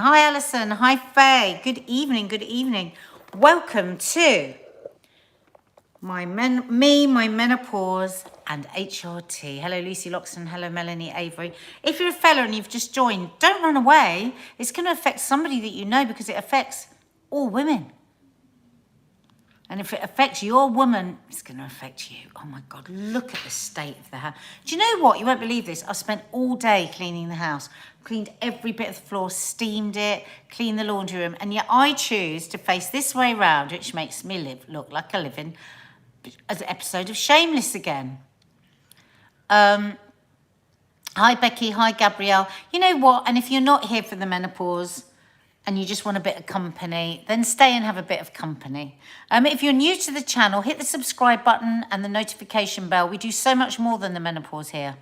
Hi, Alison. Hi, Faye. Good evening. Good evening. Welcome to my menopause and HRT. Hello, Lucy Loxton. Hello, Melanie Avery. If you're a fella and you've just joined, don't run away. It's going to affect somebody that you know because it affects all women. And if it affects your woman, it's going to affect you. Oh my God, look at the state of the house. Do you know what? You won't believe this. I've spent all day cleaning the house, cleaned every bit of the floor, steamed it, cleaned the laundry room. And yet I choose to face this way round, which makes me look like a living as an episode of Shameless again. Hi, Becky. Hi, Gabrielle. You know what? And if you're not here for the menopause, and you just want a bit of company, then stay and have a bit of company. If you're new to the channel, hit the subscribe button and the notification bell. We do so much more than the menopause here.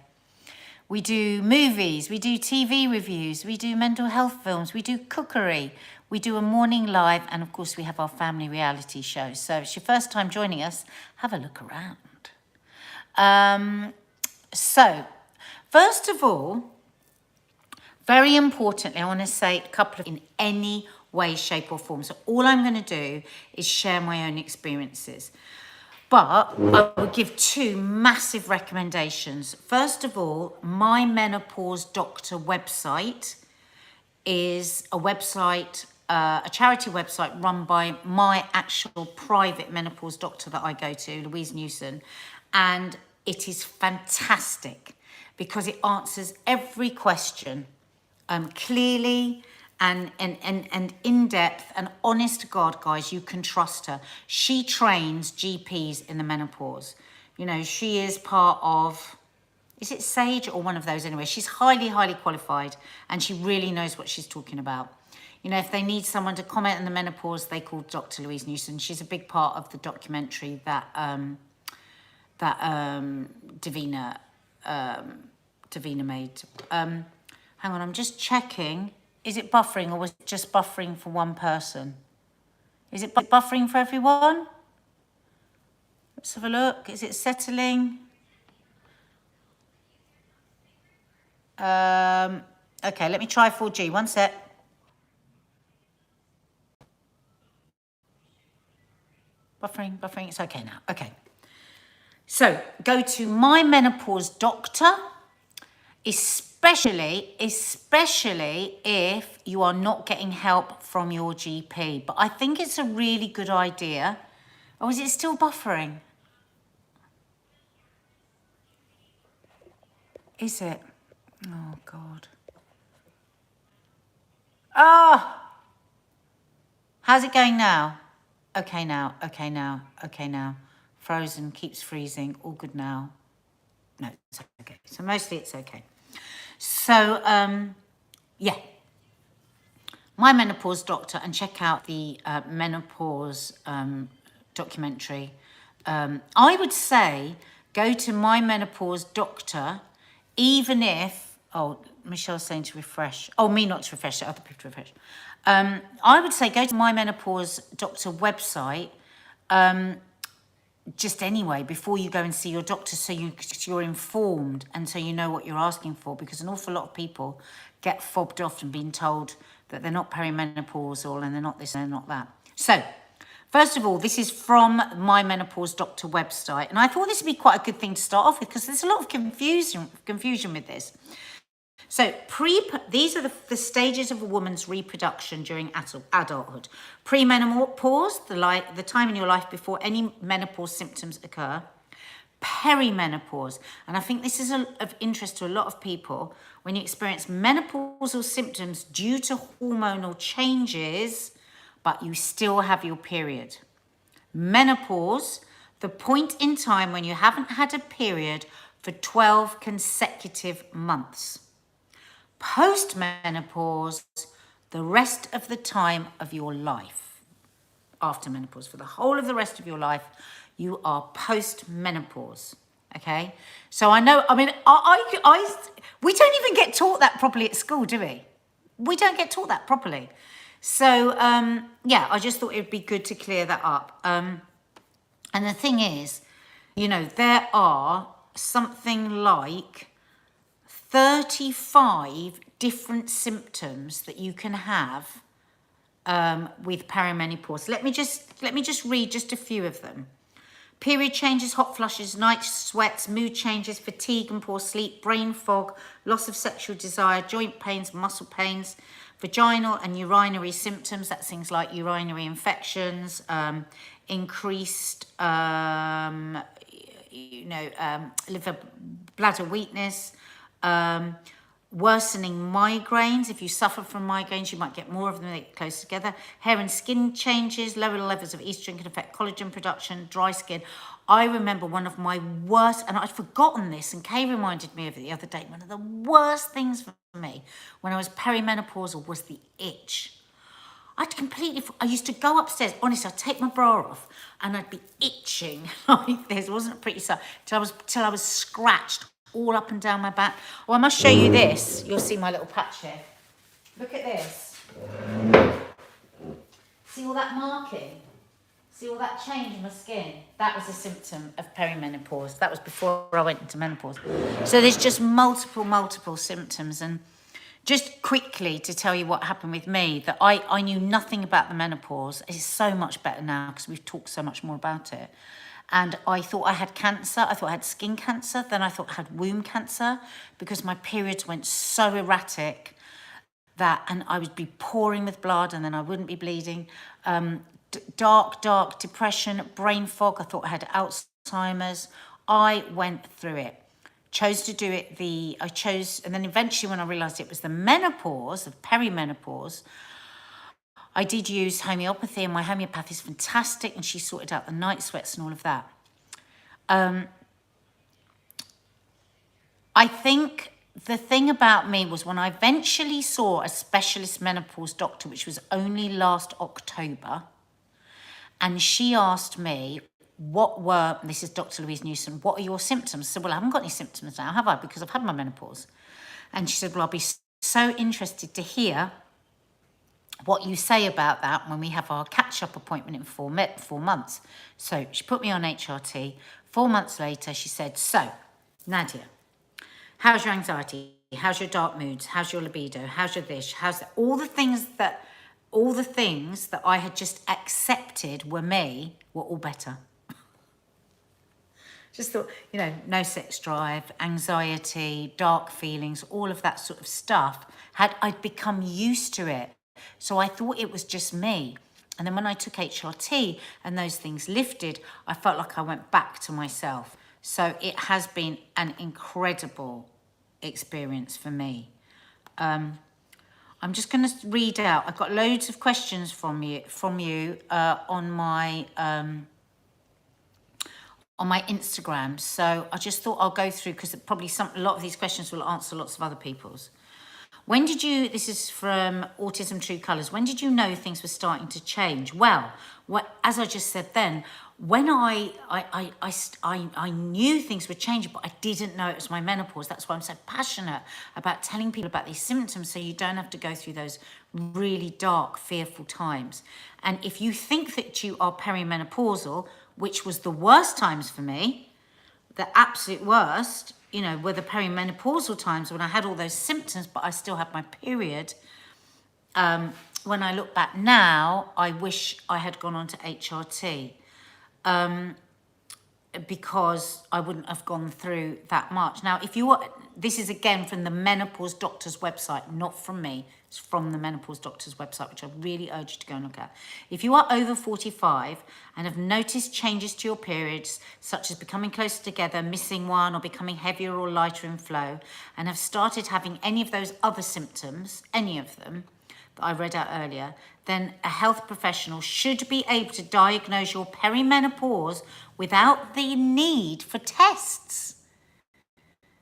We do movies, we do TV reviews, we do mental health films, we do cookery, we do a morning live, and of course we have our family reality show. So if it's your first time joining us, have a look around. So, first of all, very importantly, I want to say a couple of in any way, shape or form. So all I'm going to do is share my own experiences. But I will give two massive recommendations. First of all, my Menopause Doctor website is a website, a charity website run by my actual private menopause doctor that I go to, Louise Newson. And it is fantastic because it answers every question clearly and in depth, and honest to God, guys, you can trust her. She trains GPs in the menopause. You know, she is part of, is it SAGE or one of those anyway? She's highly, highly qualified and she really knows what she's talking about. You know, if they need someone to comment on the menopause, they call Dr. Louise Newson. She's a big part of the documentary that Davina made. Hang on, I'm just checking. Is it buffering or was it just buffering for one person? Is it buffering for everyone? Let's have a look. Is it settling? Okay, let me try 4G. One sec. Buffering. It's okay now. Okay. So go to My Menopause Doctor. Especially if you are not getting help from your GP. But I think it's a really good idea. Or is it still buffering? Is it? Oh, God. Oh! How's it going now? Okay now. Frozen, keeps freezing, all good now. No, it's okay. So mostly it's okay. So, yeah, My Menopause Doctor, and check out the menopause documentary. I would say go to My Menopause Doctor, even if, oh, Michelle's saying to refresh. Oh, me not to refresh, other people to refresh. I would say go to My Menopause Doctor website, just anyway, before you go and see your doctor, so you're informed and so you know what you're asking for, because an awful lot of people get fobbed off and being told that they're not perimenopausal and they're not this and they're not that. So, first of all, this is from My Menopause Doctor website, and I thought this would be quite a good thing to start off with because there's a lot of confusion with this. So these are the stages of a woman's reproduction during adulthood. Premenopause, the time in your life before any menopause symptoms occur. Perimenopause, and I think this is of interest to a lot of people, when you experience menopausal symptoms due to hormonal changes, but you still have your period. Menopause, the point in time when you haven't had a period for 12 consecutive months. Post-menopause, the rest of the time of your life. After menopause, for the whole of the rest of your life, you are post-menopause, okay? So I know, I mean, we don't even get taught that properly at school, do we? We don't get taught that properly. So, yeah, I just thought it would be good to clear that up. And the thing is, you know, there are something like 35 different symptoms that you can have with perimenopause. Let me just read just a few of them. Period changes, hot flushes, night sweats, mood changes, fatigue and poor sleep, brain fog, loss of sexual desire, joint pains, muscle pains, vaginal and urinary symptoms. That's things like urinary infections, increased, liver, bladder weakness, worsening migraines. If you suffer from migraines, you might get more of them. They get close together. Hair and skin changes, lower levels of estrogen can affect collagen production, dry skin. I remember one of my worst, and I'd forgotten this, and Kay reminded me of it the other day. One of the worst things for me when I was perimenopausal was the itch. I used to go upstairs, honestly, I'd take my bra off and I'd be itching like this. It wasn't a pretty sight till I was scratched all up and down my back. Oh, I must show you this. You'll see my little patch here. Look at this. See all that marking? See all that change in my skin? That was a symptom of perimenopause. That was before I went into menopause. So there's just multiple symptoms. And just quickly to tell you what happened with me, that I knew nothing about the menopause. It's so much better now because we've talked so much more about it. And I thought I had cancer. I thought I had skin cancer. Then I thought I had womb cancer because my periods went so erratic and I would be pouring with blood and then I wouldn't be bleeding. Dark depression, brain fog. I thought I had Alzheimer's. I went through it. Chose to do it. And then eventually when I realized it was the menopause, of perimenopause, I did use homeopathy, and my homeopath is fantastic, and she sorted out the night sweats and all of that. I think the thing about me was when I eventually saw a specialist menopause doctor, which was only last October, and she asked me, this is Dr. Louise Newson, what are your symptoms? I said, well, I haven't got any symptoms now, have I? Because I've had my menopause. And she said, well, I'll be so interested to hear what you say about that when we have our catch-up appointment in 4 months. So she put me on HRT. 4 months later, she said, so, Nadia, how's your anxiety? How's your dark moods? How's your libido? How's your this? How's that? All the things that I had just accepted were me were all better. Just thought, no sex drive, anxiety, dark feelings, all of that sort of stuff. I'd become used to it. So I thought it was just me. And then when I took HRT and those things lifted, I felt like I went back to myself. So it has been an incredible experience for me. I'm just going to read out. I've got loads of questions from you on my Instagram. So I just thought I'll go through because probably a lot of these questions will answer lots of other people's. This is from Autism True Colours, when did you know things were starting to change? Well, as I just said then, when I knew things were changing, but I didn't know it was my menopause. That's why I'm so passionate about telling people about these symptoms so you don't have to go through those really dark, fearful times. And if you think that you are perimenopausal, which was the worst times for me, the absolute worst, were the perimenopausal times when I had all those symptoms, but I still had my period. When I look back now, I wish I had gone on to HRT because I wouldn't have gone through that much. Now, this is again from the menopause doctor's website, not from me. It's from the menopause doctor's website, which I really urge you to go and look at. If you are over 45 and have noticed changes to your periods, such as becoming closer together, missing one, or becoming heavier or lighter in flow, and have started having any of those other symptoms, any of them, that I read out earlier, then a health professional should be able to diagnose your perimenopause without the need for tests.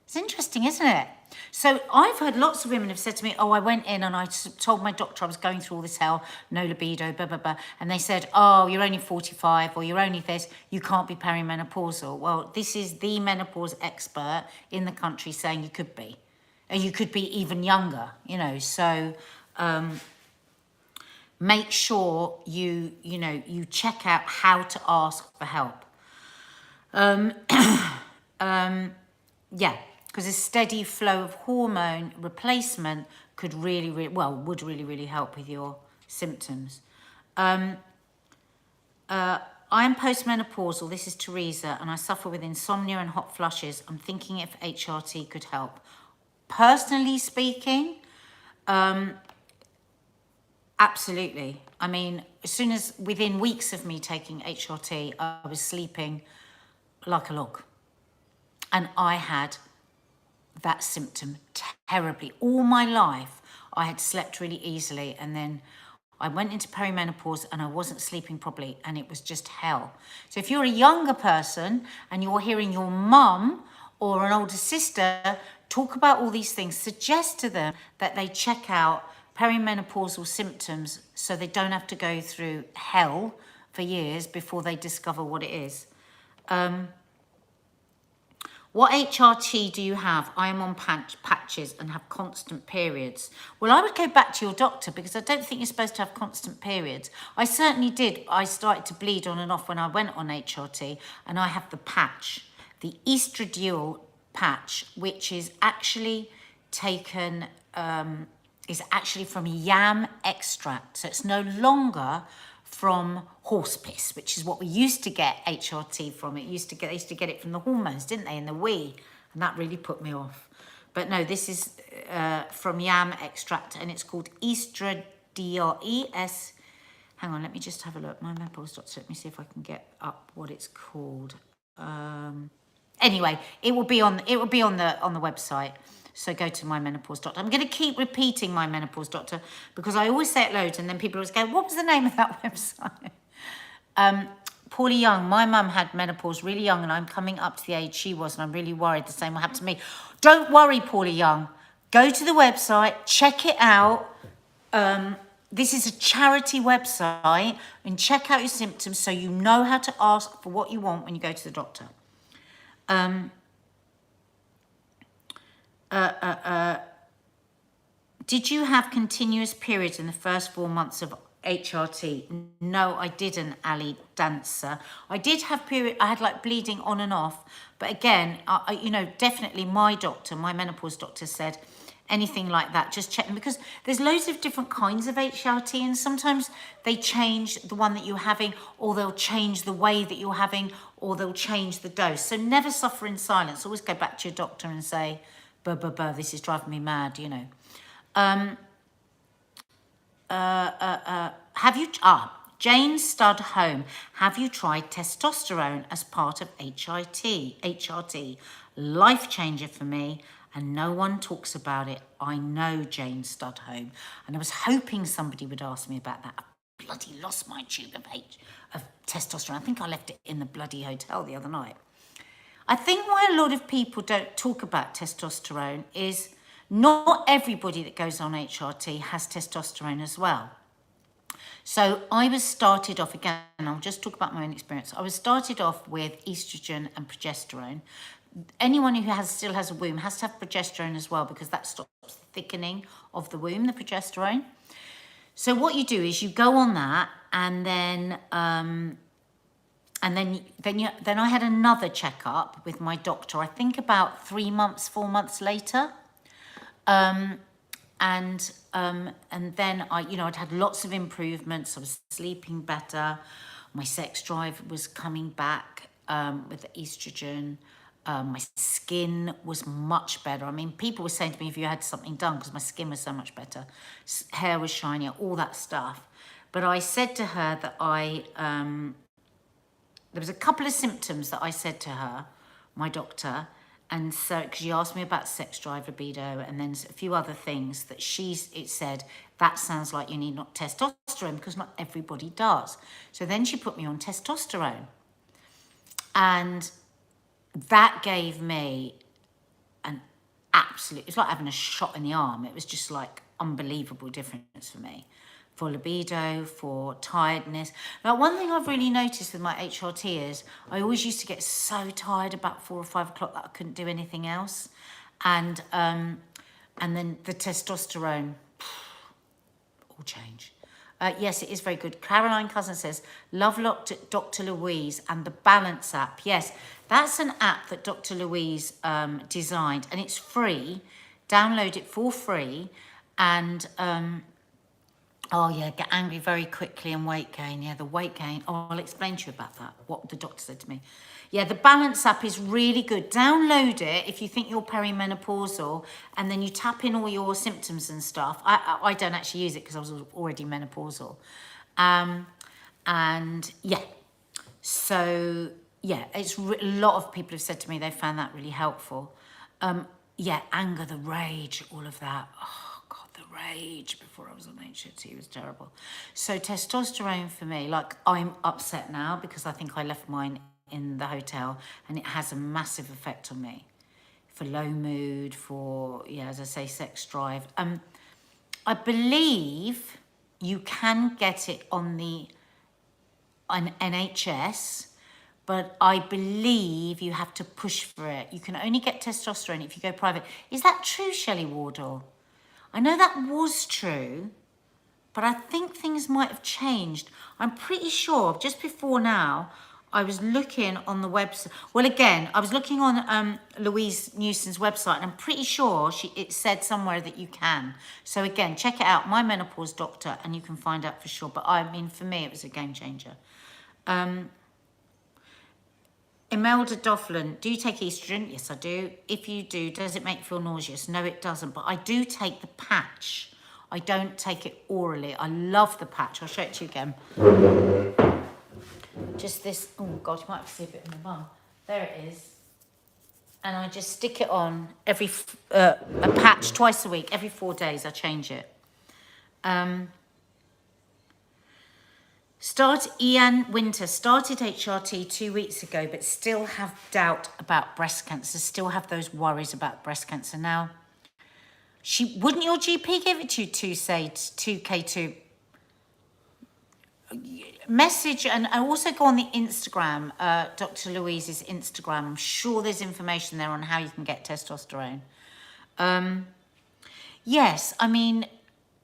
It's interesting, isn't it? So I've heard lots of women have said to me, oh, I went in and I told my doctor I was going through all this hell, no libido, blah, blah, blah. And they said, oh, you're only 45 or you're only this, you can't be perimenopausal. Well, this is the menopause expert in the country saying you could be. And you could be even younger, so make sure you check out how to ask for help. Because a steady flow of hormone replacement could would really help with your symptoms. I am postmenopausal. This is Teresa, and I suffer with insomnia and hot flushes. I'm thinking if HRT could help. Personally speaking, absolutely. I mean, as soon as within weeks of me taking HRT, I was sleeping like a log. And I had that symptom terribly. All my life, I had slept really easily, and then I went into perimenopause and I wasn't sleeping properly, and it was just hell. So if you're a younger person and you're hearing your mum or an older sister talk about all these things, suggest to them that they check out perimenopausal symptoms so they don't have to go through hell for years before they discover what it is. What HRT do you have? I am on patches and have constant periods. Well, I would go back to your doctor, because I don't think you're supposed to have constant periods. I certainly did. I started to bleed on and off when I went on HRT, and I have the patch, the estradiol patch, which is actually taken, is actually from yam extract. So it's no longer from horse piss, which is what we used to get HRT from. They used to get it from the hormones, didn't they, in the wee, and that really put me off. But no, this is from yam extract, and it's called estradiol. Hang on, let me just have a look. My menopause doctor. Let me see if I can get up what it's called. Anyway, it will be on the website. So go to my menopause doctor. I'm going to keep repeating my menopause doctor, because I always say it loads, and then people always go, what was the name of that website? Paulie Young, my mum had menopause really young, and I'm coming up to the age she was, and I'm really worried the same will happen to me. Don't worry, Paulie Young. Go to the website, check it out. This is a charity website, and check out your symptoms so you know how to ask for what you want when you go to the doctor. Did you have continuous periods in the first 4 months of HRT? No, I didn't, Ali Dancer. I did have I had like bleeding on and off, but again, definitely my menopause doctor said anything like that, just check them, because there's loads of different kinds of HRT, and sometimes they change the one that you're having, or they'll change the way that you're having, or they'll change the dose. So never suffer in silence. Always go back to your doctor and say, this is driving me mad, Have you, Jane Stud Home, have you tried testosterone as part of HRT? Life changer for me, and no one talks about it. I know, Jane Stud Home, and I was hoping somebody would ask me about that. I bloody lost my tube of testosterone. I think I left it in the bloody hotel the other night. I think why a lot of people don't talk about testosterone is not everybody that goes on HRT has testosterone as well. So I was started off, again, I'll just talk about my own experience. I was started off with estrogen and progesterone. Anyone who still has a womb has to have progesterone as well, because that stops the thickening of the womb, the progesterone. So what you do is you go on that, and then I had another checkup with my doctor, I think about 4 months later. And then I'd had lots of improvements. I was sleeping better. My sex drive was coming back with the estrogen. My skin was much better. I mean, people were saying to me, have you had something done? Because my skin was so much better. Hair was shinier, all that stuff. But I said to her that there was a couple of symptoms that I said to her, my doctor, and so, because she asked me about sex drive, libido, and then a few other things that it said, that sounds like you need not testosterone, because not everybody does. So then she put me on testosterone. And that gave me an absolute, it's like having a shot in the arm. It was just like unbelievable difference for me. For libido, for tiredness. Now, one thing I've really noticed with my HRT is I always used to get so tired about 4 or 5 o'clock that I couldn't do anything else. And then the testosterone, all change. Yes, it is very good. Caroline Cousin says, love Dr. Louise and the Balance app. Yes, that's an app that Dr. Louise designed, and it's free. Download it for free. And oh yeah, get angry very quickly and weight gain. Yeah, the weight gain. Oh, I'll explain to you about that, what the doctor said to me. Yeah, the Balance app is really good. Download it if you think you're perimenopausal, and then you tap in all your symptoms and stuff. I don't actually use it because I was already menopausal. And yeah, so yeah, a lot of people have said to me they found that really helpful. Yeah, anger, the rage, all of that. Oh God, the rage before I was on HRT was terrible. So testosterone for me, like I'm upset now because I think I left mine in the hotel, and it has a massive effect on me for low mood, for, yeah, as I say, sex drive. I believe you can get it on the NHS, but I believe you have to push for it. You can only get testosterone if you go private. Is that true, Shelley Wardle? I know that was true, but I think things might have changed. I'm pretty sure just before now, I was looking on the website. Well, again, I was looking on Louise Newson's website, and I'm pretty sure it said somewhere that you can. So again, check it out, My Menopause Doctor, and you can find out for sure. But I mean, for me, it was a game changer. Imelda Doughlin, do you take estrogen? Yes, I do. If you do, does it make you feel nauseous? No, it doesn't. But I do take the patch. I don't take it orally. I love the patch. I'll show it to you again. Just this. Oh, God, you might have to see a bit in the bar. There it is. And I just stick it on every, a patch twice a week. Every 4 days, I change it. Ian Winter started HRT 2 weeks ago, but still have doubt about breast cancer, still have those worries about breast cancer. Now, wouldn't your GP give it to you to say 2K2? Message, and I also go on the Instagram, Dr. Louise's Instagram. I'm sure there's information there on how you can get testosterone. Yes, I mean,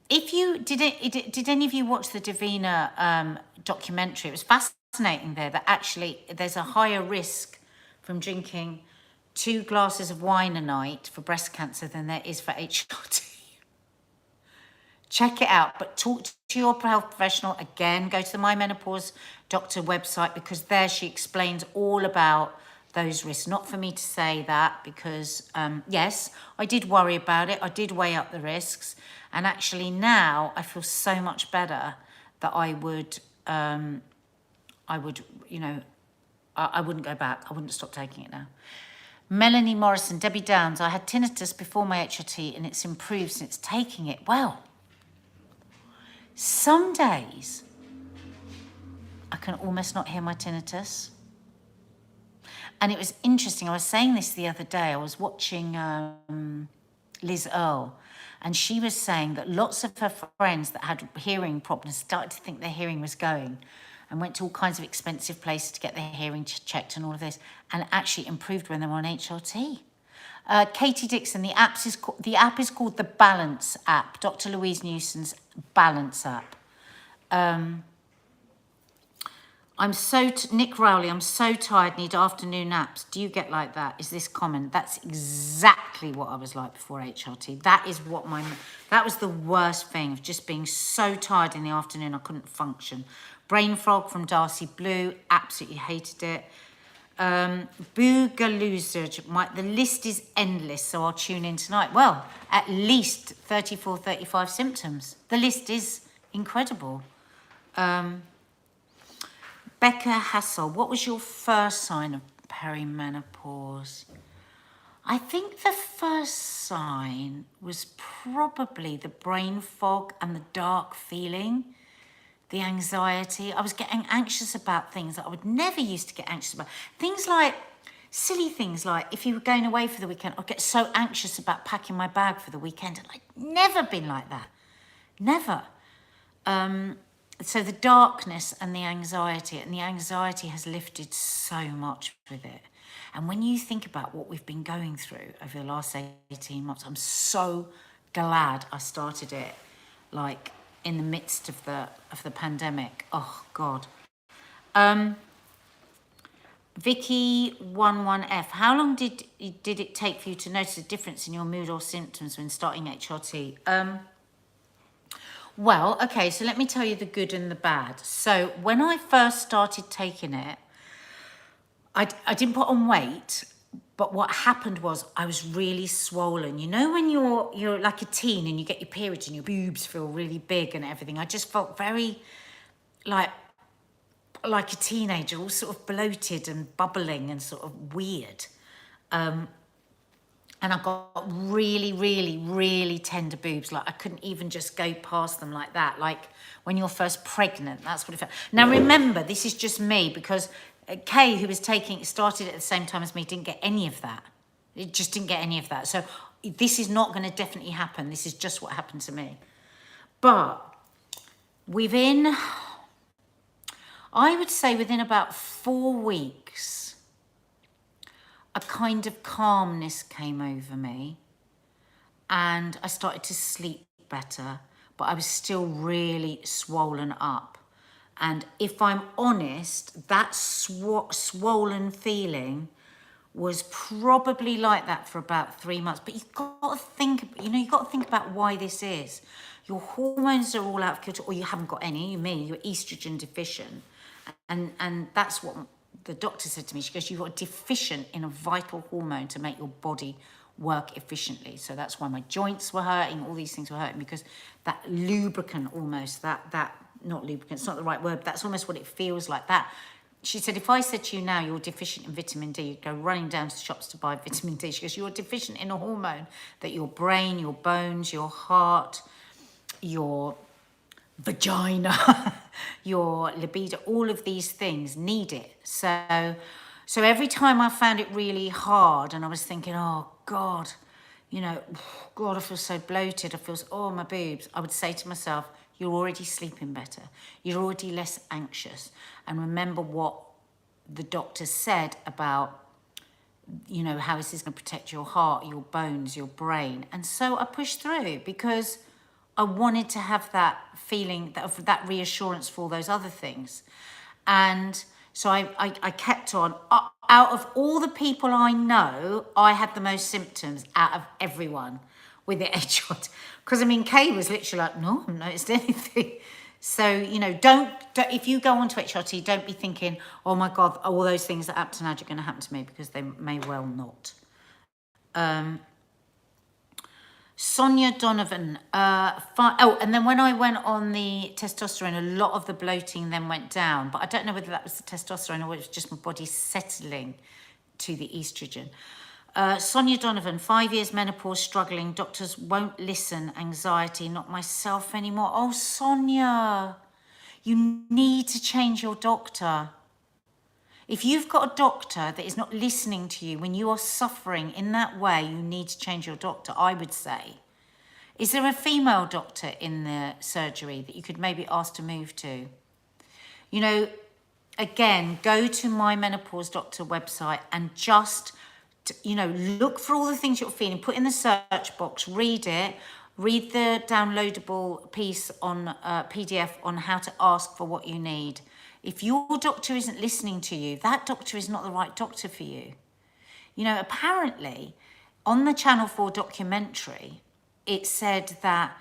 if you did any of you watch the Davina documentary? It was fascinating there that actually there's a higher risk from drinking 2 glasses of wine a night for breast cancer than there is for HRT. Check it out, but talk to your health professional. Again, go to the My Menopause Doctor website, because there she explains all about those risks. Not for me to say that, because yes, I did worry about it. I did weigh up the risks, and actually now I feel so much better that I would, you know, I wouldn't go back. I wouldn't stop taking it now. Melanie Morrison, Debbie Downs, I had tinnitus before my HRT and it's improved since taking it. Well, some days I can almost not hear my tinnitus. And it was interesting. I was saying this the other day. I was watching Liz Earle, and she was saying that lots of her friends that had hearing problems started to think their hearing was going, and went to all kinds of expensive places to get their hearing checked and all of this, and actually improved when they were on HRT. Katie Dixon, the app is called the Balance app, Dr. Louise Newson's Balance app. Nick Rowley, I'm so tired, need afternoon naps. Do you get like that? Is this common? That's exactly what I was like before HRT. That was the worst thing, of just being so tired in the afternoon, I couldn't function. Brain Frog from Darcy Blue, absolutely hated it. Boogalooza, the list is endless, so I'll tune in tonight. Well, at least 34, 35 symptoms. The list is incredible. Becca Hassel, what was your first sign of perimenopause? I think the first sign was probably the brain fog and the dark feeling, the anxiety. I was getting anxious about things that I would never used to get anxious about. Things like, silly things like, if you were going away for the weekend, I'd get so anxious about packing my bag for the weekend. And I'd never been like that. Never. So the darkness and the anxiety has lifted so much with it. And when you think about what we've been going through over the last 18 months, I'm so glad I started it, like, in the midst of the pandemic. Oh, God. Vicky11F, how long did it take for you to notice a difference in your mood or symptoms when starting HRT? Well, okay, so let me tell you the good and the bad. So when I first started taking it, I didn't put on weight, but what happened was I was really swollen. You know when you're like a teen and you get your periods and your boobs feel really big and everything. I just felt very like a teenager, all sort of bloated and bubbling and sort of weird. And I got really, really, really tender boobs. Like I couldn't even just go past them like that. Like when you're first pregnant, that's what it felt. Now remember, this is just me because Kay, who was taking, started at the same time as me, didn't get any of that. It just didn't get any of that. So this is not going to definitely happen. This is just what happened to me. But I would say within about 4 weeks, a kind of calmness came over me and I started to sleep better, but I was still really swollen up. And if I'm honest, that swollen feeling was probably like that for about 3 months. But you've got to think, you've got to think about why this is. Your hormones are all out of kilter, or you haven't got any, you're estrogen deficient. And that's what the doctor said to me. She goes, you are deficient in a vital hormone to make your body work efficiently. So that's why my joints were hurting, all these things were hurting, because that lubricant almost, not lubricant, it's not the right word, but that's almost what it feels like. That. She said, if I said to you now you're deficient in vitamin D, you'd go running down to the shops to buy vitamin D. She goes, you're deficient in a hormone that your brain, your bones, your heart, your vagina, your libido, all of these things need it. So every time I found it really hard and I was thinking, oh God, God, I feel so bloated. Oh, my boobs. I would say to myself, you're already sleeping better. You're already less anxious. And remember what the doctor said about, how is this going to protect your heart, your bones, your brain. And so I pushed through because I wanted to have that feeling, that reassurance for all those other things. And so I kept on. Out of all the people I know, I had the most symptoms out of everyone with the HRT. Because, Kay was literally like, no, I haven't noticed anything. So, don't if you go onto HRT, don't be thinking, oh my God, all those things that happen to Nadia are going to happen to me, because they may well not. Sonia Donovan, and then when I went on the testosterone, a lot of the bloating then went down, but I don't know whether that was the testosterone or it was just my body settling to the estrogen. Sonia Donovan, 5 years menopause, struggling, doctors won't listen, anxiety, not myself anymore. Oh, Sonia, you need to change your doctor. If you've got a doctor that is not listening to you when you are suffering in that way, you need to change your doctor, I would say. Is there a female doctor in the surgery that you could maybe ask to move to? Again, go to my menopause doctor website and just, look for all the things you're feeling, put in the search box, read it, read the downloadable piece on PDF on how to ask for what you need. If your doctor isn't listening to you, that doctor is not the right doctor for you. Apparently, on the Channel 4 documentary, it said that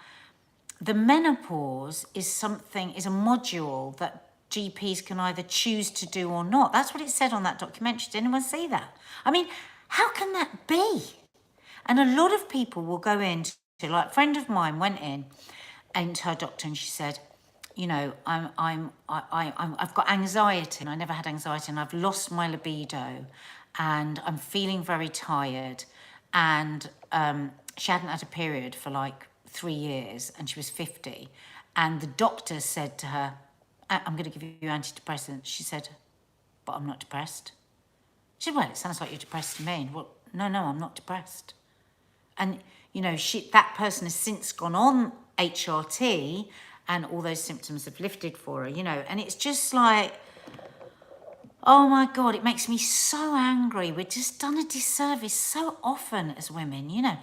the menopause is a module that GPs can either choose to do or not. That's what it said on that documentary. Did anyone see that? How can that be? And a lot of people will go in like a friend of mine went in and her doctor, and she said, I've got anxiety, and I never had anxiety, and I've lost my libido, and I'm feeling very tired. And she hadn't had a period for like 3 years, and she was 50. And the doctor said to her, I'm going to give you antidepressants. She said, but I'm not depressed. She said, well, it sounds like you're depressed to me. Well, no, I'm not depressed. And, that person has since gone on HRT, and all those symptoms have lifted for her, and it's just like, oh my God, it makes me so angry. We're just done a disservice so often as women,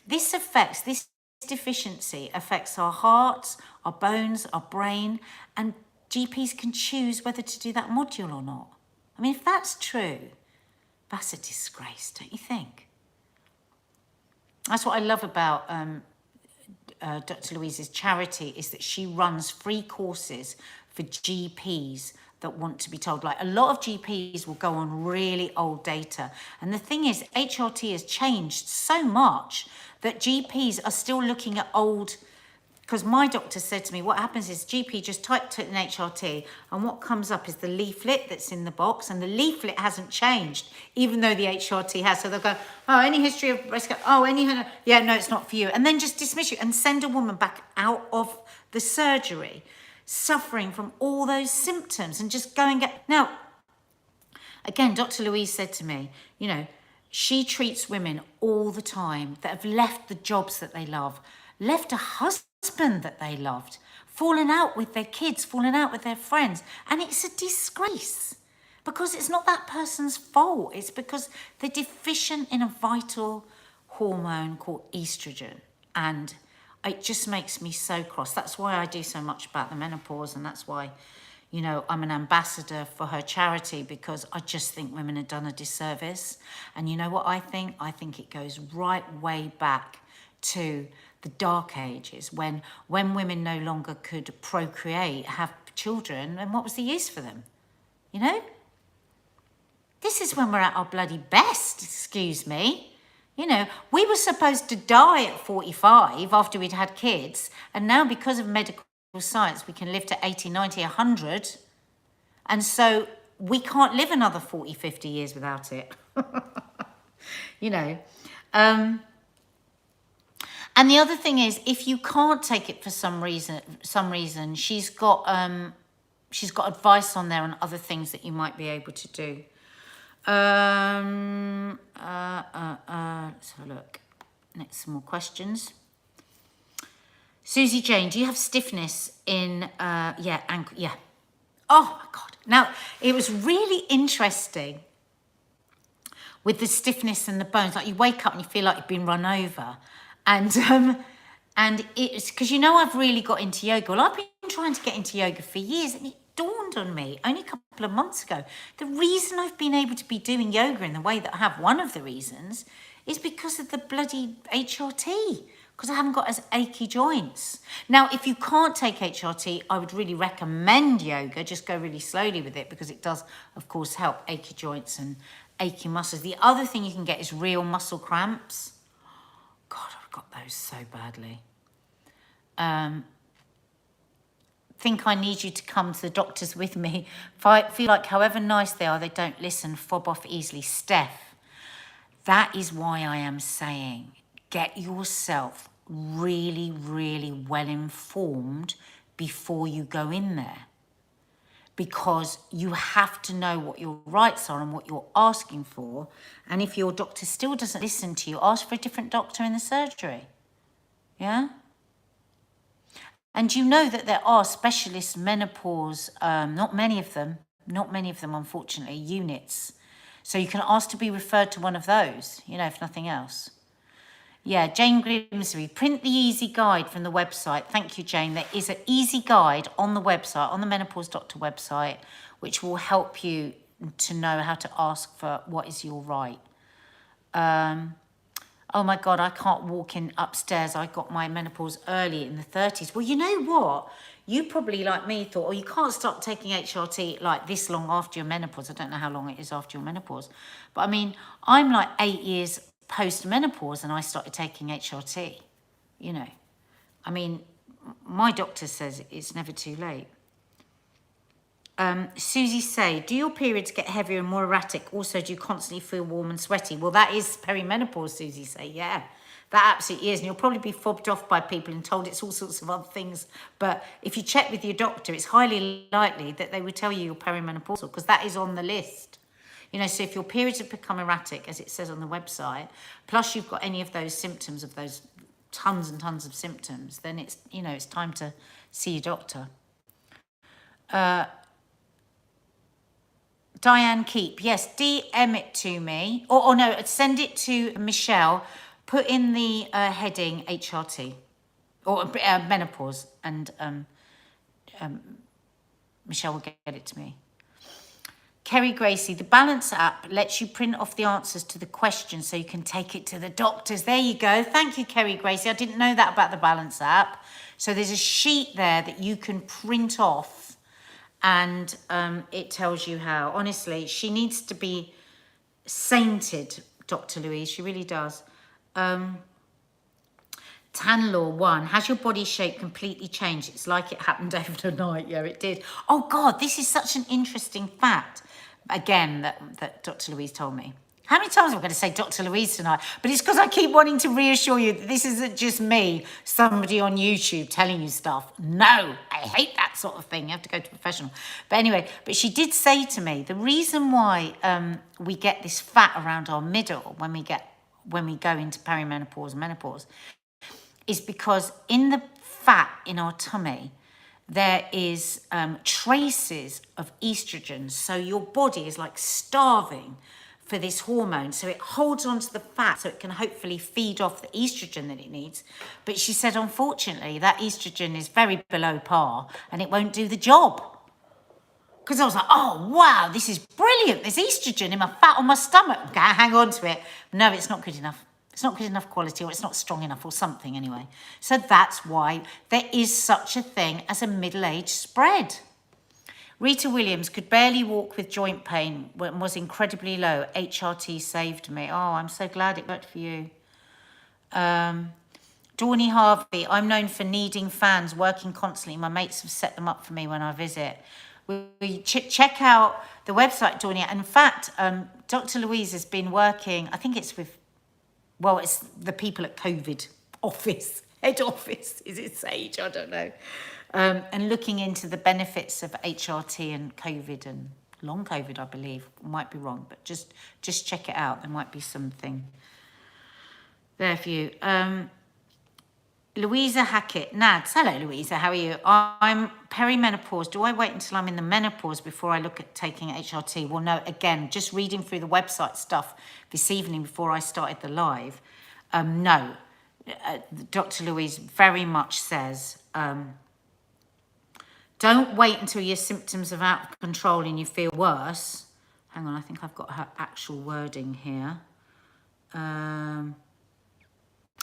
This deficiency affects our hearts, our bones, our brain, and GPs can choose whether to do that module or not. If that's true, that's a disgrace, don't you think? That's what I love about Dr. Louise's charity is that she runs free courses for GPs that want to be told. Like a lot of GPs will go on really old data. And the thing is, HRT has changed so much that GPs are still looking at old. Because my doctor said to me, what happens is GP just typed it in HRT and what comes up is the leaflet that's in the box, and the leaflet hasn't changed, even though the HRT has. So they'll go, oh, any history of breast cancer? Oh, yeah, no, it's not for you. And then just dismiss you and send a woman back out of the surgery, suffering from all those symptoms, and just go and get... Now, again, Dr. Louise said to me, you know, she treats women all the time that have left the jobs that they love, left a husband that they loved, fallen out with their kids, fallen out with their friends, and it's a disgrace because it's not that person's fault. It's because they're deficient in a vital hormone called estrogen, and it just makes me so cross. That's why I do so much about the menopause, and that's why, you know, I'm an ambassador for her charity, because I just think women are done a disservice. And you know what I think? I think it goes right way back to the dark ages, when women no longer could procreate, have children, and what was the use for them? You know? This is when we're at our bloody best, excuse me. You know, we were supposed to die at 45 after we'd had kids, and now because of medical science, we can live to 80, 90, 100. And so we can't live another 40, 50 years without it. You know, and the other thing is, if you can't take it for some reason, she's got advice on there on other things that you might be able to do. Let's have a look. Next, some more questions. Susie Jane, do you have stiffness in ankle? Yeah. Oh my God. Now, it was really interesting with the stiffness in the bones. Like you wake up and you feel like you've been run over. And it's because, you know, I've really got into yoga. Well, I've been trying to get into yoga for years, and it dawned on me only a couple of months ago. The reason I've been able to be doing yoga in the way that I have, one of the reasons, is because of the bloody HRT, because I haven't got as achy joints. Now, if you can't take HRT, I would really recommend yoga. Just go really slowly with it, because it does, of course, help achy joints and achy muscles. The other thing you can get is real muscle cramps. God, I've got those so badly. Think I need you to come to the doctors with me. If I feel like however nice they are, they don't listen, fob off easily. Steph, that is why I am saying, get yourself really, really well informed before you go in there. Because you have to know what your rights are and what you're asking for. And if your doctor still doesn't listen to you, ask for a different doctor in the surgery. Yeah? And you know that there are specialist menopause, not many of them, unfortunately, units. So you can ask to be referred to one of those, you know, if nothing else. Yeah, Jane Grimsby, print the easy guide from the website. Thank you, Jane. There is an easy guide on the website, on the Menopause Doctor website, which will help you to know how to ask for what is your right. Oh my God, I can't walk in upstairs. I got my menopause early in the 30s. Well, you know what? You probably, like me, thought, oh, you can't start taking HRT like this long after your menopause. I don't know how long it is after your menopause. But I mean, I'm like 8 years post-menopause and I started taking HRT, you know. I mean, my doctor says it's never too late. Susie say, do your periods get heavier and more erratic? Also, do you constantly feel warm and sweaty? Well, that is perimenopause, Susie say, yeah. That absolutely is, and you'll probably be fobbed off by people and told it's all sorts of other things. But if you check with your doctor, it's highly likely that they would tell you you're perimenopausal, because that is on the list. You know, so if your periods have become erratic, as it says on the website, plus you've got any of those symptoms, of those tons and tons of symptoms, then it's, you know, it's time to see your doctor. Diane Keep, yes, DM it to me, or no, send it to Michelle. Put in the heading HRT or menopause, and Michelle will get it to me. Kerry Gracie, the Balance app lets you print off the answers to the questions so you can take it to the doctors. There you go. Thank you, Kerry Gracie. I didn't know that about the Balance app. So there's a sheet there that you can print off, and it tells you how. Honestly, she needs to be sainted, Dr. Louise. She really does. Tanlaw 1, has your body shape completely changed? It's like it happened overnight. Yeah, it did. Oh God, this is such an interesting fact. Again, that Dr. Louise told me. How many times am I going to say Dr. Louise tonight? But it's because I keep wanting to reassure you that this isn't just me, somebody on YouTube telling you stuff. No, I hate that sort of thing. You have to go to a professional. But anyway, but she did say to me, the reason why we get this fat around our middle when we go into perimenopause and menopause is because in the fat in our tummy, there is traces of estrogen. So your body is like starving for this hormone. So it holds onto the fat so it can hopefully feed off the estrogen that it needs. But she said, unfortunately, that estrogen is very below par and it won't do the job. Because I was like, oh, wow, this is brilliant. There's estrogen in my fat on my stomach. Okay, hang on to it. No, it's not good enough. It's not good enough quality, or it's not strong enough, or something anyway. So that's why there is such a thing as a middle-age spread. Rita Williams could barely walk with joint pain and was incredibly low. HRT saved me. Oh, I'm so glad it worked for you. Dawny Harvey, I'm known for needing fans, working constantly. My mates have set them up for me when I visit. We check out the website, Dawny. In fact, Dr. Louise has been working, I think it's with, well, it's the people at COVID office, head office, is it Sage? I don't know. And looking into the benefits of HRT and COVID and long COVID, I believe. Might be wrong, but just check it out. There might be something there for you. Louisa Hackett, Nads. Hello, Louisa. How are you? I'm perimenopause. Do I wait until I'm in the menopause before I look at taking HRT? Well, no, again, just reading through the website stuff this evening before I started the live. No, Dr. Louise very much says, don't wait until your symptoms are out of control and you feel worse. Hang on, I think I've got her actual wording here. Oh,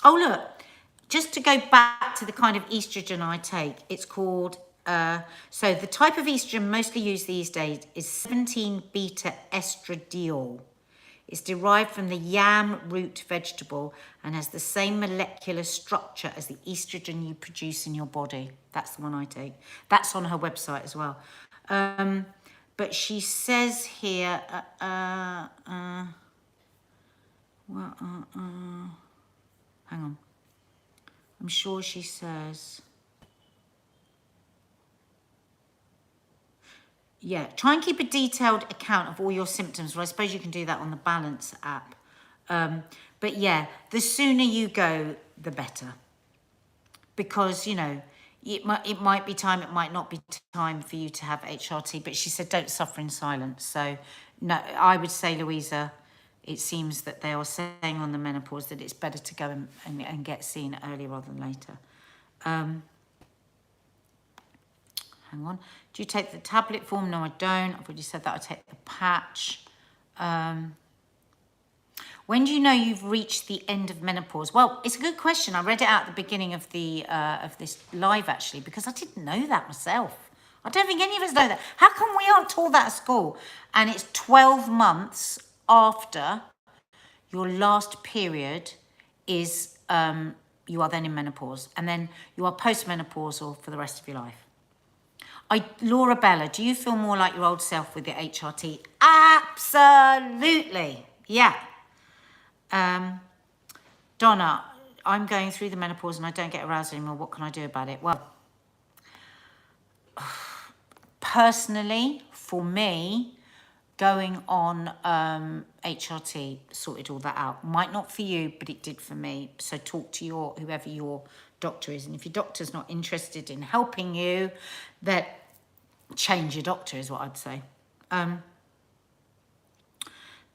look. Just to go back to the kind of estrogen I take, it's called, so the type of estrogen mostly used these days is 17-beta estradiol. It's derived from the yam root vegetable and has the same molecular structure as the estrogen you produce in your body. That's the one I take. That's on her website as well. But she says here, hang on. I'm sure she says, yeah, try and keep a detailed account of all your symptoms. Well, I suppose you can do that on the Balance app. But yeah, the sooner you go, the better. Because, you know, it might be time, it might not be time for you to have HRT. But she said, don't suffer in silence. So, no, I would say, Louisa, it seems that they are saying on the menopause that it's better to go and get seen earlier rather than later. Hang on. Do you take the tablet form? No, I don't. I've already said that. I take the patch. When do you know you've reached the end of menopause? Well, it's a good question. I read it out at the beginning of the of this live, actually, because I didn't know that myself. I don't think any of us know that. How come we aren't taught that at school? And it's 12 months after your last period is, you are then in menopause, and then you are postmenopausal for the rest of your life. Laura Bella, do you feel more like your old self with the HRT? Absolutely, yeah. Donna, I'm going through the menopause and I don't get aroused anymore. What can I do about it? Well, personally, for me, going on HRT sorted all that out. Might not for you, but it did for me. So talk to whoever your doctor is. And if your doctor's not interested in helping you, then change your doctor is what I'd say.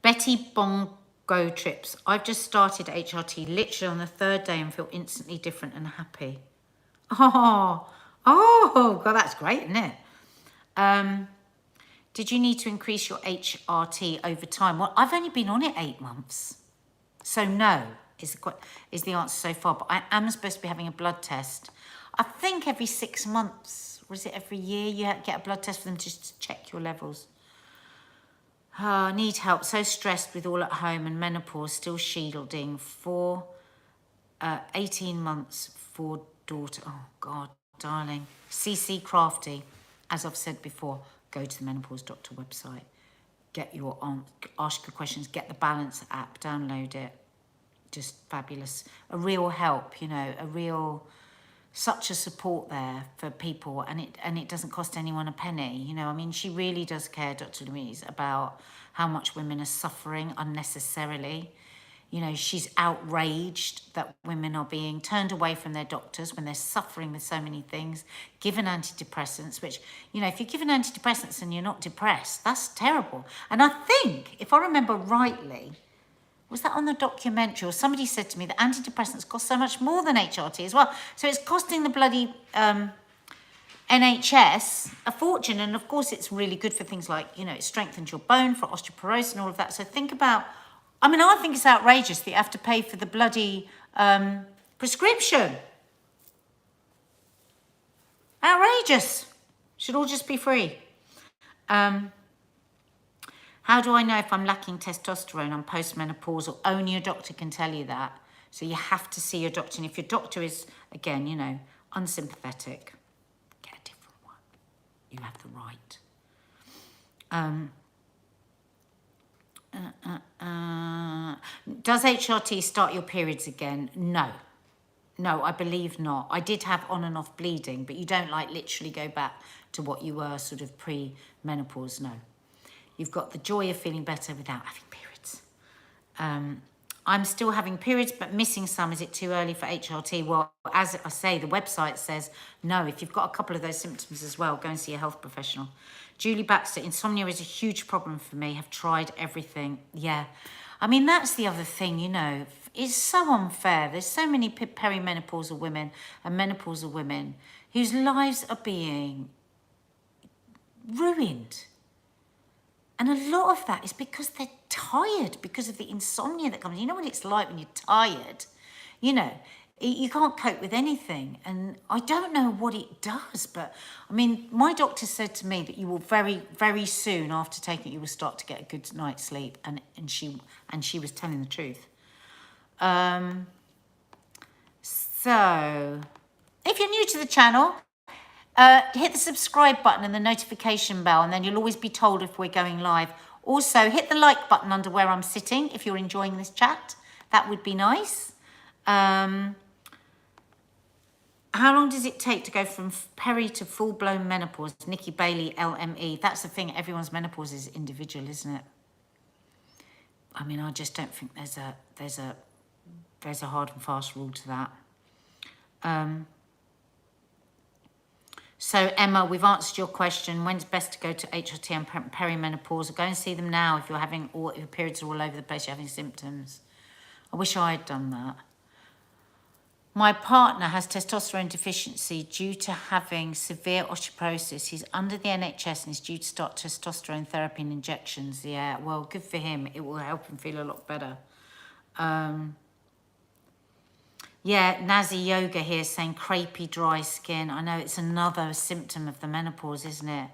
Betty Bongo Trips. I've just started HRT literally on the 3rd day and feel instantly different and happy. Oh, God, that's great, isn't it? Did you need to increase your HRT over time? Well, I've only been on it 8 months. So no is the answer so far. But I am supposed to be having a blood test. I think every 6 months, or is it every year, you get a blood test for them just to check your levels. Oh, need help. So stressed with all at home and menopause, still shielding for 18 months for daughter. Oh, God, darling. CC Crafty, as I've said before, go to the Menopause Doctor website. Get your ask your questions. Get the Balance app. Download it. Just fabulous. A real help, you know, such a support there for people, and it doesn't cost anyone a penny. You know, I mean, she really does care, Dr. Louise, about how much women are suffering unnecessarily. You know, she's outraged that women are being turned away from their doctors when they're suffering with so many things, given antidepressants, which, you know, if you're given antidepressants and you're not depressed, that's terrible. And I think, if I remember rightly, was that on the documentary, or somebody said to me that antidepressants cost so much more than HRT as well. So it's costing the bloody NHS a fortune. And of course, it's really good for things like, you know, it strengthens your bone, for osteoporosis and all of that. So think about, I mean, I think it's outrageous that you have to pay for the bloody prescription. Outrageous. Should all just be free. How do I know if I'm lacking testosterone? I'm postmenopausal. Only your doctor can tell you that. So you have to see your doctor. And if your doctor is, again, you know, unsympathetic, get a different one. You have the right. Does HRT start your periods again? No. No, I believe not. I did have on and off bleeding, but you don't like literally go back to what you were sort of pre-menopause, no. You've got the joy of feeling better without having periods. I'm still having periods, but missing some. Is it too early for HRT? Well, as I say, the website says, no, if you've got a couple of those symptoms as well, go and see a health professional. Julie Baxter, insomnia is a huge problem for me. Have tried everything. Yeah. I mean, that's the other thing, you know. It's so unfair. There's so many perimenopausal women and menopausal women whose lives are being ruined. And a lot of that is because they're tired, because of the insomnia that comes. You know what it's like when you're tired? You know, you can't cope with anything. And I don't know what it does, but I mean, my doctor said to me that you will very, very soon after taking it, you will start to get a good night's sleep. And she was telling the truth. So if you're new to the channel, hit the subscribe button and the notification bell, and then you'll always be told if we're going live. Also, hit the like button under where I'm sitting if you're enjoying this chat. That would be nice. How long does it take to go from peri to full-blown menopause? Nikki Bailey, LME. That's the thing. Everyone's menopause is individual, isn't it? I mean, I just don't think there's a hard and fast rule to that. So, Emma, we've answered your question. When's best to go to HRT and perimenopause? Go and see them now if you're having your periods are all over the place, you're having symptoms. I wish I had done that. My partner has testosterone deficiency due to having severe osteoporosis. He's under the NHS and is due to start testosterone therapy and injections. Yeah, well, good for him. It will help him feel a lot better. Yeah, Nazi Yoga here saying crepey dry skin. I know it's another symptom of the menopause, isn't it?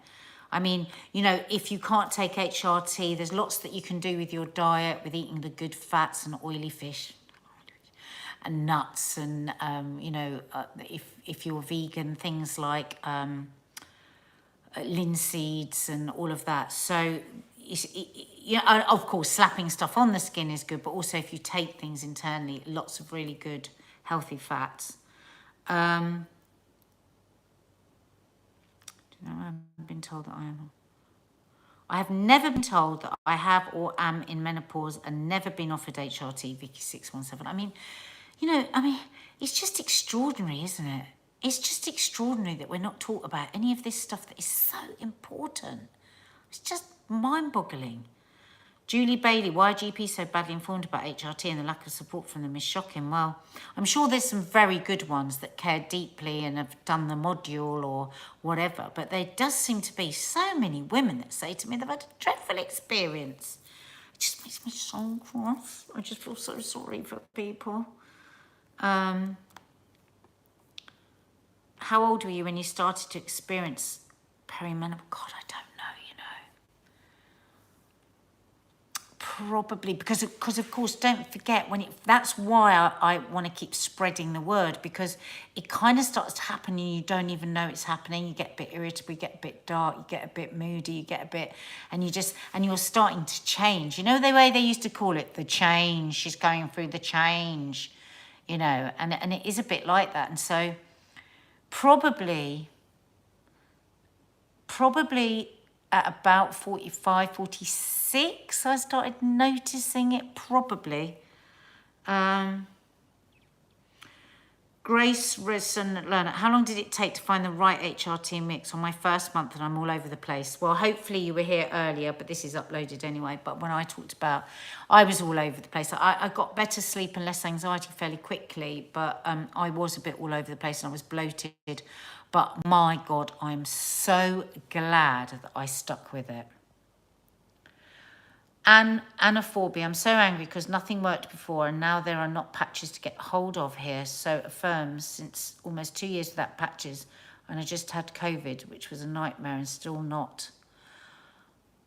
I mean, you know, if you can't take HRT, there's lots that you can do with your diet, with eating the good fats and oily fish and nuts, and, you know, if you're vegan, things like linseeds and all of that. So, you know, of course, slapping stuff on the skin is good, but also if you take things internally, lots of really good healthy fats. No, I've been told that I have never been told that I have or am in menopause and never been offered HRT, Vicky617. I mean, you know, it's just extraordinary, isn't it? It's just extraordinary that we're not taught about any of this stuff that is so important. It's just mind-boggling. Julie Bailey, why are GPs so badly informed about HRT and the lack of support from them is shocking. Well, I'm sure there's some very good ones that care deeply and have done the module or whatever, but there does seem to be so many women that say to me they've had a dreadful experience. It just makes me so cross. I just feel so sorry for people. How old were you when you started to experience perimenopause? God, I don't know, you know. Probably because of course, don't forget that's why I want to keep spreading the word, because it kind of starts to happen and you don't even know it's happening. You get a bit irritable, you get a bit dark, you get a bit moody, you get a bit, and you're starting to change. You know the way they used to call it, the change. She's going through the change, you know, and it is a bit like that. And so probably at about 45, 46, I started noticing it, probably. Grace Rison Lerner, how long did it take to find the right HRT mix? On my first month and I'm all over the place. Well, hopefully you were here earlier, but this is uploaded anyway. But when I talked about, I was all over the place. I got better sleep and less anxiety fairly quickly, but I was a bit all over the place and I was bloated. But my God, I'm so glad that I stuck with it. And anaphobia, I'm so angry because nothing worked before and now there are not patches to get hold of here. So affirms since almost 2 years without patches and I just had COVID, which was a nightmare and still not.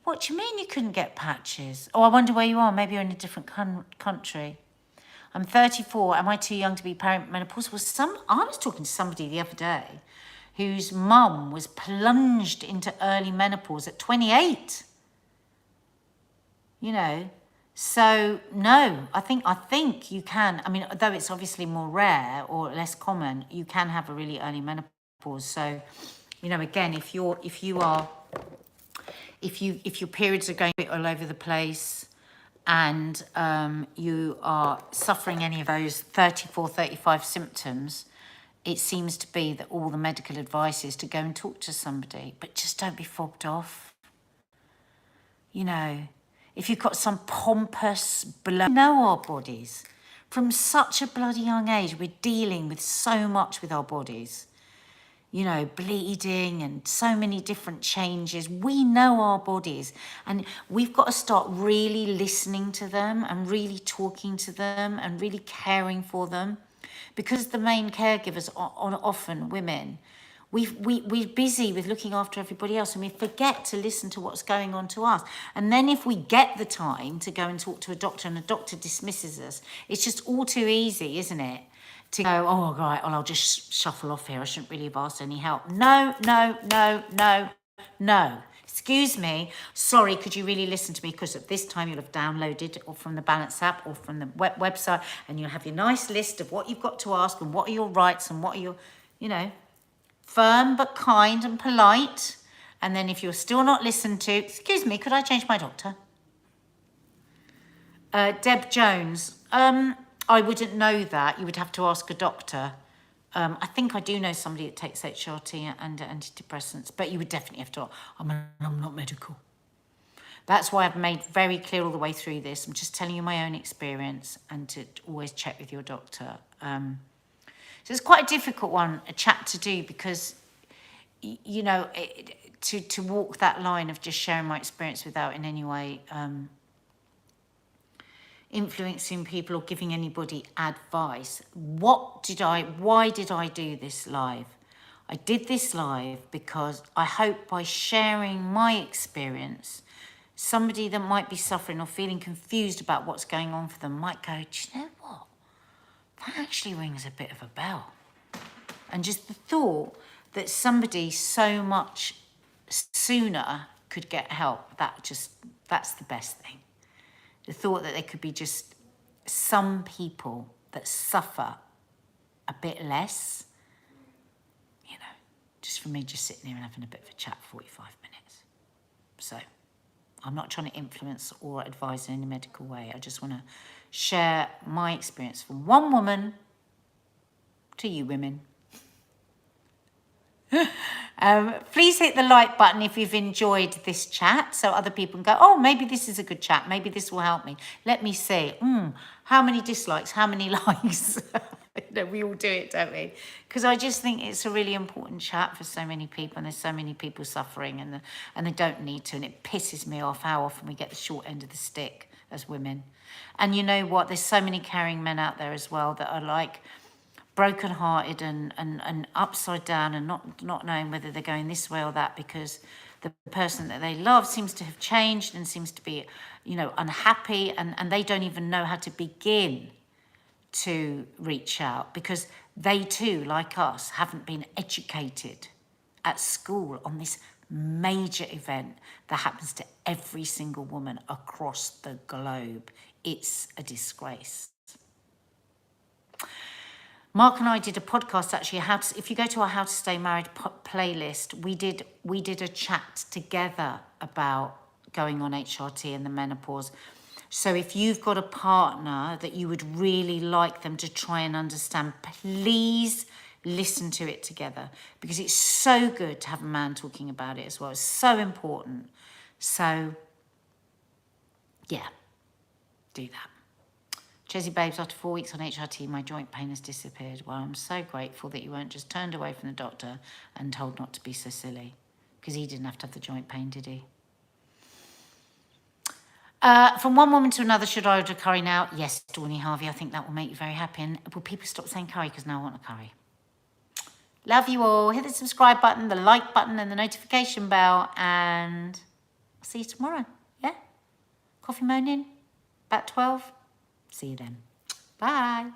What do you mean you couldn't get patches? Oh, I wonder where you are. Maybe you're in a different country. I'm 34. Am I too young to be perimenopausal? Well, I was talking to somebody the other day whose mum was plunged into early menopause at 28. You know, so no, I think you can. I mean, though it's obviously more rare or less common, you can have a really early menopause. So, you know, again, if your periods are going a bit all over the place and you are suffering any of those 34, 35 symptoms, it seems to be that all the medical advice is to go and talk to somebody, but just don't be fobbed off. You know, if you've got some pompous blood, we know our bodies. From such a bloody young age, we're dealing with so much with our bodies. You know, bleeding and so many different changes. We know our bodies and we've got to start really listening to them and really talking to them and really caring for them. Because the main caregivers are often women, we're busy with looking after everybody else and we forget to listen to what's going on to us. And then if we get the time to go and talk to a doctor and a doctor dismisses us, it's just all too easy, isn't it? To go, oh, right, well, I'll just shuffle off here. I shouldn't really have asked any help. No. Excuse me. Sorry, could you really listen to me? Because at this time you'll have downloaded or from the Balance app or from the website and you'll have your nice list of what you've got to ask and what are your rights and what are your, you know, firm but kind and polite. And then if you're still not listened to, excuse me, could I change my doctor? Deb Jones, I wouldn't know that. You would have to ask a doctor. I think I do know somebody that takes HRT and antidepressants, but you would definitely have to. I'm not medical. That's why I've made very clear all the way through this. I'm just telling you my own experience and to always check with your doctor. So it's quite a difficult one, a chat to do, because, you know, to walk that line of just sharing my experience without in any way influencing people or giving anybody advice. Why did I do this live? I did this live because I hope by sharing my experience, somebody that might be suffering or feeling confused about what's going on for them might go, do you know what? That actually rings a bit of a bell. And just the thought that somebody so much sooner could get help, that's the best thing. The thought that there could be just some people that suffer a bit less, you know, just from me just sitting here and having a bit of a chat for 45 minutes. So I'm not trying to influence or advise in any medical way. I just want to share my experience from one woman to you women. Please hit the like button if you've enjoyed this chat so other people can go, oh, maybe this is a good chat. Maybe this will help me. Let me see. How many dislikes? How many likes? We all do it, don't we? Because I just think it's a really important chat for so many people, and there's so many people suffering, and they don't need to. And it pisses me off how often we get the short end of the stick as women. And you know what? There's so many caring men out there as well that are like broken-hearted and upside down and not knowing whether they're going this way or that because the person that they love seems to have changed and seems to be, unhappy, and they don't even know how to begin to reach out because they too, like us, haven't been educated at school on this major event that happens to every single woman across the globe. It's a disgrace. Mark and I did a podcast actually. If you go to our How to Stay Married playlist, we did a chat together about going on HRT and the menopause. So if you've got a partner that you would really like them to try and understand, please listen to it together because it's so good to have a man talking about it as well. It's so important. So yeah, do that. Chesy babes, after 4 weeks on HRT, my joint pain has disappeared. Well, I'm so grateful that you weren't just turned away from the doctor and told not to be so silly, because he didn't have to have the joint pain, did he? From one woman to another, should I order curry now? Yes, Dawny Harvey, I think that will make you very happy. And will people stop saying curry? Because now I want a curry. Love you all. Hit the subscribe button, the like button, and the notification bell. And I'll see you tomorrow. Yeah? Coffee moaning? About 12? See you then. Bye.